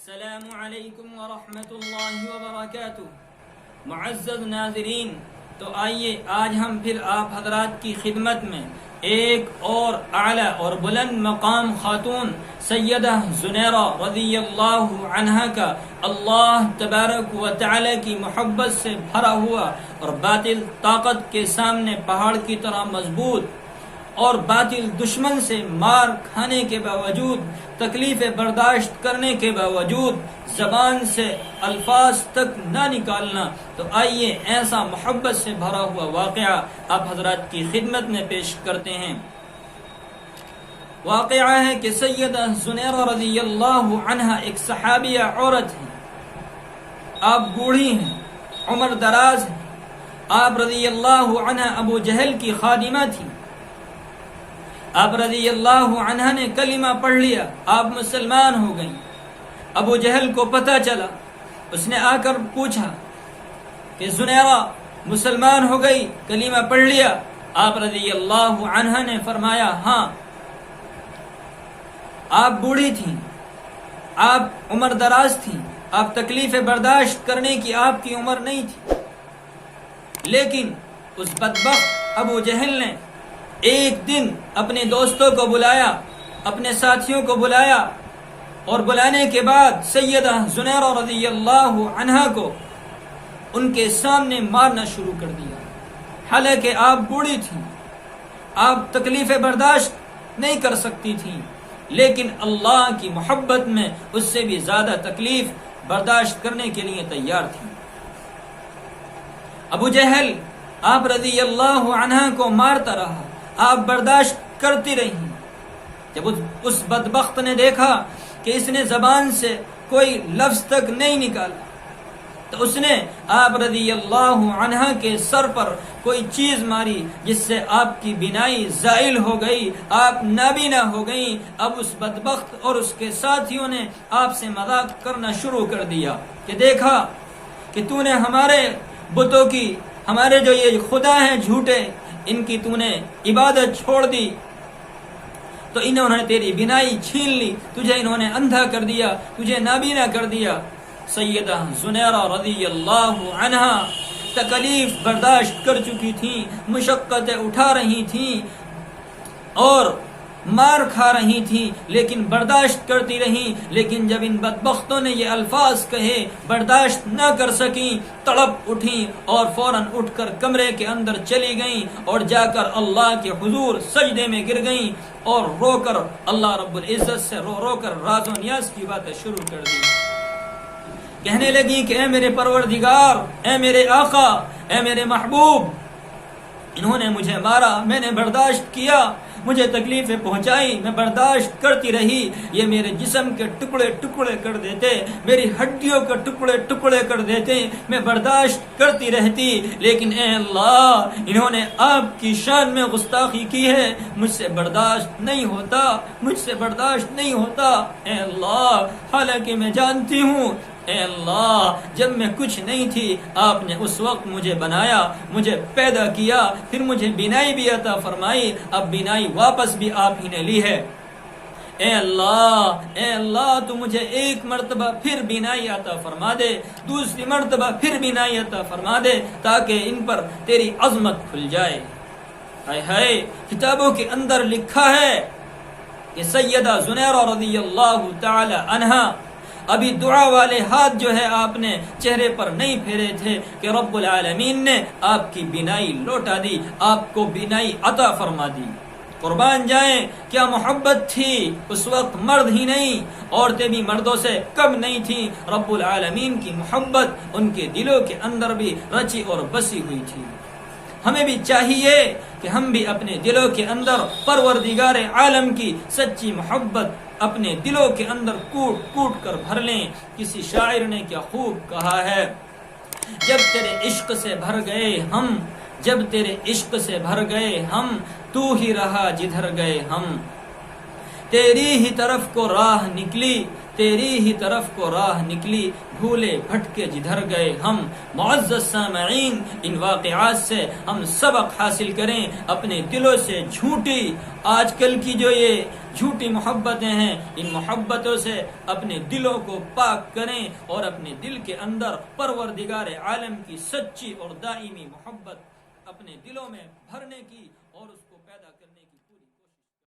السلام علیکم ورحمۃ اللہ وبرکاتہ۔ معزز ناظرین، تو آئیے آج ہم پھر آپ حضرات کی خدمت میں ایک اور اعلیٰ اور بلند مقام خاتون سیدہ زنیرہ رضی اللہ عنہا کا اللہ تبارک و تعالی کی محبت سے بھرا ہوا اور باطل طاقت کے سامنے پہاڑ کی طرح مضبوط اور باطل دشمن سے مار کھانے کے باوجود، تکلیفیں برداشت کرنے کے باوجود زبان سے الفاظ تک نہ نکالنا، تو آئیے ایسا محبت سے بھرا ہوا واقعہ آپ حضرات کی خدمت میں پیش کرتے ہیں۔ واقعہ ہے کہ سیدہ زنیرہ رضی اللہ عنہا ایک صحابیہ عورت ہے، آپ بوڑھی ہیں، عمر دراز ہے، آپ رضی اللہ عنہا ابو جہل کی خادمہ تھی۔ آپ رضی اللہ عنہ نے کلمہ پڑھ لیا، آپ مسلمان ہو گئیں۔ ابو جہل کو پتہ چلا، اس نے آ کر پوچھا کہ زنیرہ مسلمان ہو گئی، کلمہ پڑھ لیا؟ آپ رضی اللہ عنہ نے فرمایا ہاں۔ آپ بوڑھی تھیں، آپ عمر دراز تھیں، آپ تکلیفیں برداشت کرنے کی آپ کی عمر نہیں تھی، لیکن اس بدبخت ابو جہل نے ایک دن اپنے دوستوں کو بلایا، اپنے ساتھیوں کو بلایا، اور بلانے کے بعد سیدہ زنیرہ رضی اللہ عنہا کو ان کے سامنے مارنا شروع کر دیا۔ حالانکہ آپ بوڑھی تھیں، آپ تکلیفیں برداشت نہیں کر سکتی تھیں، لیکن اللہ کی محبت میں اس سے بھی زیادہ تکلیف برداشت کرنے کے لیے تیار تھی۔ ابو جہل آپ رضی اللہ عنہ کو مارتا رہا، آپ برداشت کرتی رہی۔ جب اس بدبخت نے دیکھا کہ اس نے زبان سے کوئی لفظ تک نہیں نکالا، تو اس نے آپ رضی اللہ عنہ کے سر پر کوئی چیز ماری، جس سے آپ کی بینائی زائل ہو گئی، آپ نابینا ہو گئیں۔ اب اس بدبخت اور اس کے ساتھیوں نے آپ سے مذاق کرنا شروع کر دیا کہ دیکھا کہ تو نے ہمارے بتوں کی، ہمارے جو یہ خدا ہیں جھوٹے، ان کی تو نے عبادت چھوڑ دی، تو انہوں نے تیری بینائی چھین لی، تجھے انہوں نے اندھا کر دیا، تجھے نابینا کر دیا۔ سیدہ زنیرہ رضی اللہ عنہا تکلیف برداشت کر چکی تھیں، مشقتیں اٹھا رہی تھیں اور مار کھا رہی تھی، لیکن برداشت کرتی رہیں۔ لیکن جب ان بدبختوں نے یہ الفاظ کہے، برداشت نہ کر سکیں، تڑپ اٹھیں اور فوراً اٹھ کر کمرے کے اندر چلی گئیں اور جا کر اللہ کے حضور سجدے میں گر گئیں اور رو کر اللہ رب العزت سے رو رو کر راز و نیاز کی باتیں شروع کر دی۔ کہنے لگی کہ اے میرے پروردگار، اے میرے آقا، اے میرے محبوب، انہوں نے مجھے مارا، میں نے برداشت کیا، مجھے تکلیفیں پہنچائی، میں برداشت کرتی رہی، یہ میرے جسم کے ٹکڑے ٹکڑے کر دیتے، میری ہڈیوں کے ٹکڑے ٹکڑے کر دیتے، میں برداشت کرتی رہتی، لیکن اے اللہ، انہوں نے آپ کی شان میں گستاخی کی ہے، مجھ سے برداشت نہیں ہوتا، مجھ سے برداشت نہیں ہوتا۔ اے اللہ، حالانکہ میں جانتی ہوں، اے اللہ، جب میں کچھ نہیں تھی، آپ نے اس وقت مجھے بنایا، مجھے پیدا کیا، پھر مجھے بینائی بھی عطا فرمائی، اب بینائی واپس بھی آپ ہی نے لی ہے۔ اے اللہ، تو مجھے ایک مرتبہ پھر بینائی عطا فرما دے، دوسری مرتبہ پھر بینائی عطا فرما دے، تاکہ ان پر تیری عظمت کھل جائے۔ ہائے ہائے، کتابوں کے اندر لکھا ہے کہ سیدہ زنیرہ رضی اللہ تعالی عنہا ابھی دعا والے ہاتھ جو ہے آپ نے چہرے پر نہیں پھیرے تھے کہ رب العالمین نے آپ کی بینائی لوٹا دی، آپ کو بینائی عطا فرما دی۔ قربان جائیں، کیا محبت تھی اس وقت، مرد ہی نہیں، عورتیں بھی مردوں سے کم نہیں تھیں، رب العالمین کی محبت ان کے دلوں کے اندر بھی رچی اور بسی ہوئی تھی۔ ہمیں بھی چاہیے کہ ہم بھی اپنے دلوں کے اندر پروردگار عالم کی سچی محبت اپنے دلوں کے اندر کوٹ کوٹ کر بھر لیں۔ کسی شاعر نے کیا خوب کہا ہے، جب تیرے عشق سے بھر گئے ہم، جب تیرے عشق سے بھر گئے ہم، تو ہی رہا جدھر گئے ہم، تیری ہی طرف کو راہ نکلی، تیری ہی طرف کو راہ نکلی، بھولے بھٹکے جدھر گئے ہم۔ معزز سامعین، ان واقعات سے ہم سبق حاصل کریں، اپنے دلوں سے جھوٹی آج کل کی جو یہ جھوٹی محبتیں ہیں، ان محبتوں سے اپنے دلوں کو پاک کریں اور اپنے دل کے اندر پروردگار عالم کی سچی اور دائمی محبت اپنے دلوں میں بھرنے کی اور اس کو پیدا کرنے